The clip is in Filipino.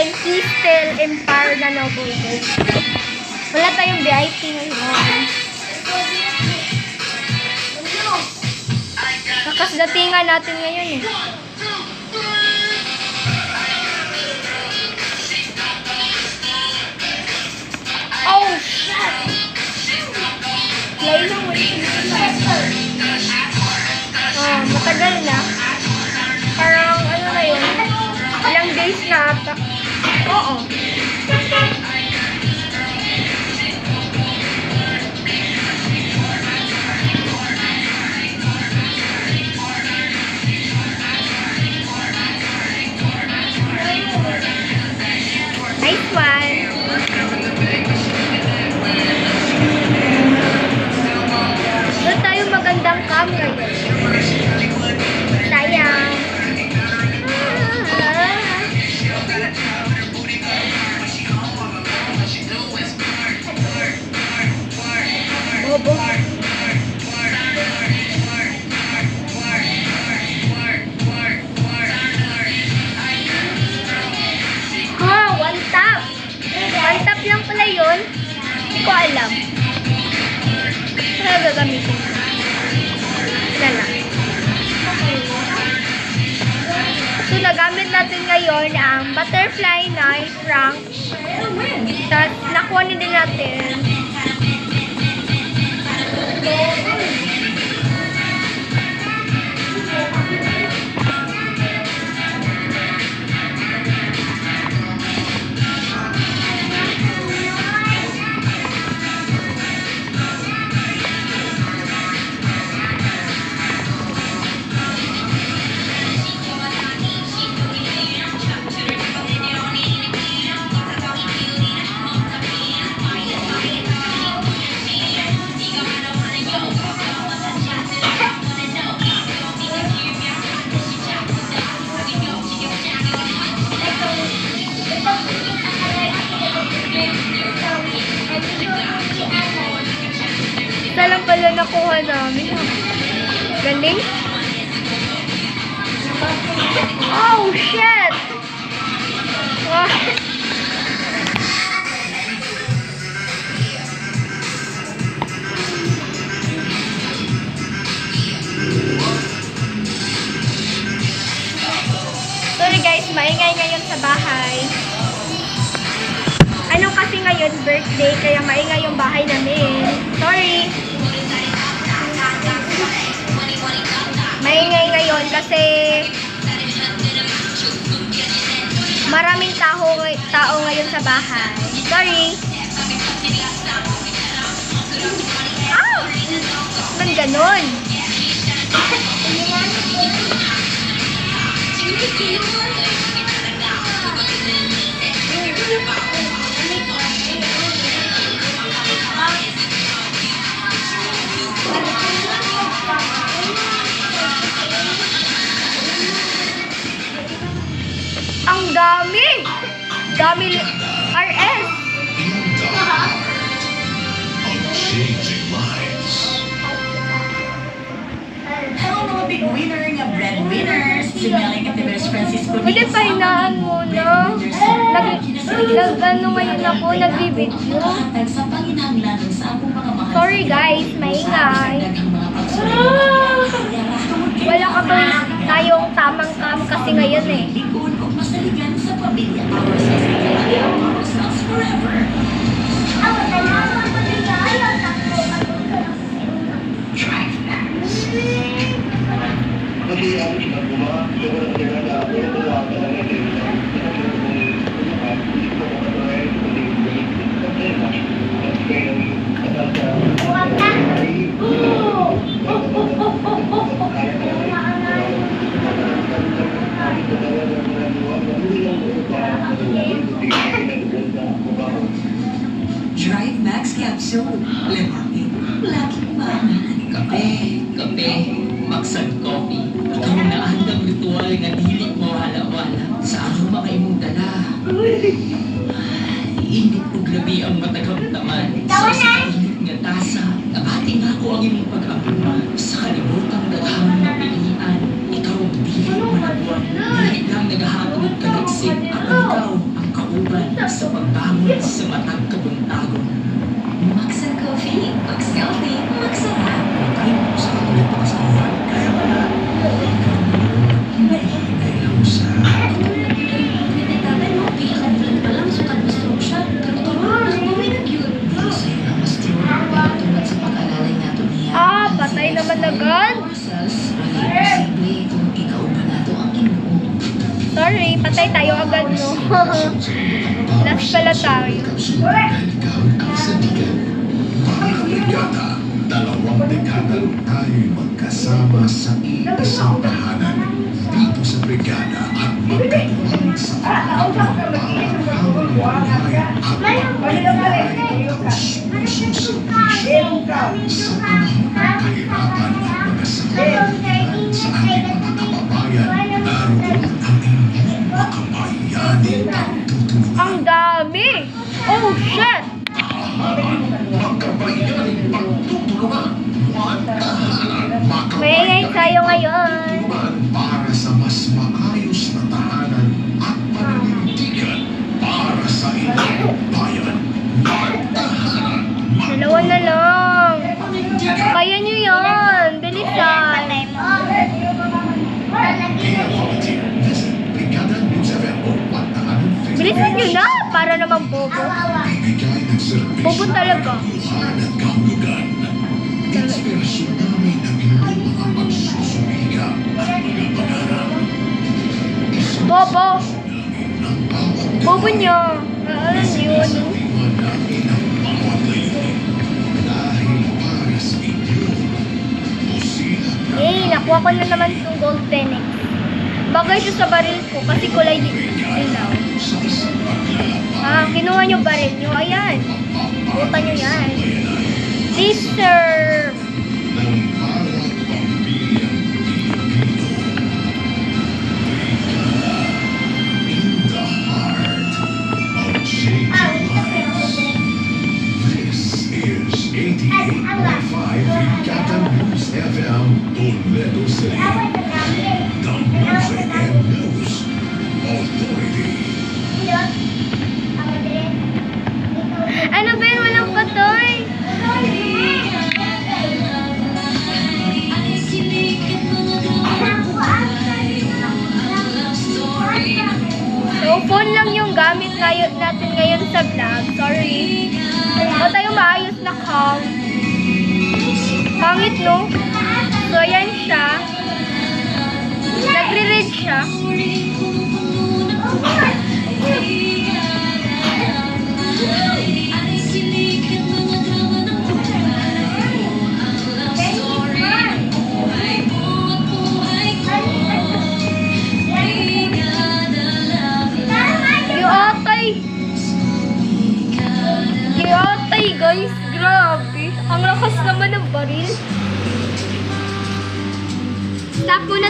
natin Crystal Empire na Nobugo. Wala tayong VIP ngayon. Kakasdatingan natin ngayon eh. Oh, shit! Play lang mo. Oh, matagal na. Parang ano na yun. Ilang days na ata. Oo. Nice one. Doon tayo magandang cam ngayon. Sayang. Bobo. One tap. One tap lang pala yun. Hindi ko alam. Kaya gagamitin ko. Wala. So, nagamit natin ngayon ang butterfly knife rank. Tapos, nakuha din natin. Isa lang pala nakuha namin. Galing. Oh, shit! Wow. Sorry guys, maingay ngayon sa bahay. Ano kasi ngayon, birthday, kaya maingay yung bahay namin. Sorry. Maingay ngayon kasi maraming tao ngayon sa bahay. Sorry. Ah! Man ganon. Ang dami! Dami RS! Hello mga big winner nga breadwinners! Si Meling at the Best Francisco Pwede pa hinaan mo na. Nag-ano ngayon ako, nag-video. Sorry guys, maingay. Wala ka ba tayong tamang cam kasi ngayon eh. Drive Max Capsule. Lemangin. Laging maangan. Kape, Maxan Coffee. Ikaw na andang ritual nga dili mo wala-wala sa ano mga imong dala. Init ug labi ang matagamtaman sa init nga tasa. Nabati nga ako ang imong pag-abuma sa kalibutang daghang mapilian. Ikaw ang dili managwan. Dili lang nagahagod kalagsig. Ikaw ang Patay tayo agad, no? Last pala tayo. Brigada, 2 dekada tayo'y magkasama sa iisang tahanan. Dito sa brigada at magkatuwang sa pagkakapagpapalang buhay at magbibigay ng taus-pusong serbisyo. Sa panahon ng kahirapan at pagkasangkautan sa ating mga kababayan, naroon ang inyong makamayaning pagtutulungan. Ang dami! Oh, shit! Magkabayaning pagtutulungan. Maingay tayo ngayon. Para sa mas maayos na tahanan at paninindigan para sa inyong bayan. Magtahanan. Dalawa na lang. Kaya nyo yan. Bilisan. Visit Brigada News FM o Pantahanan Facebook. Bilisan nyo na. Para naman bobo. Bibigay ng serbisyo Bobo talaga. kaguhan at kahulugan. Inspirasyon namin ang inyong mga pagsusuliga at mga pangarap. Bobo. Namin ang bawat Bobo nyo. Alam yun. Iwan namin ang bawat layunin. Dahil para sa inyo, busilan na Yay, nakuha ko na naman itong gold penny. Bagay siya sa baril ko kasi kulay dilaw. sa isang paglalakbay Ah, kinuha nyo baril nyo. Ayan. Buta nyo yan. bayanay Deserve. ng bawat pamilyang Pilipino. Brigada, in the heart of changing lives. This is 88.5 Brigada News FM, Toledo City. The Music and News Authority. Ano ba yun? Walang patoy. So, phone lang yung gamit ngayon natin ngayon sa vlog. Sorry. O tayo maayos na cam. Pangit, no? So, ayan siya. Nagre-red siya. Yatay guys, grabe. Ang lakas naman ng baril. Stop muna tayo.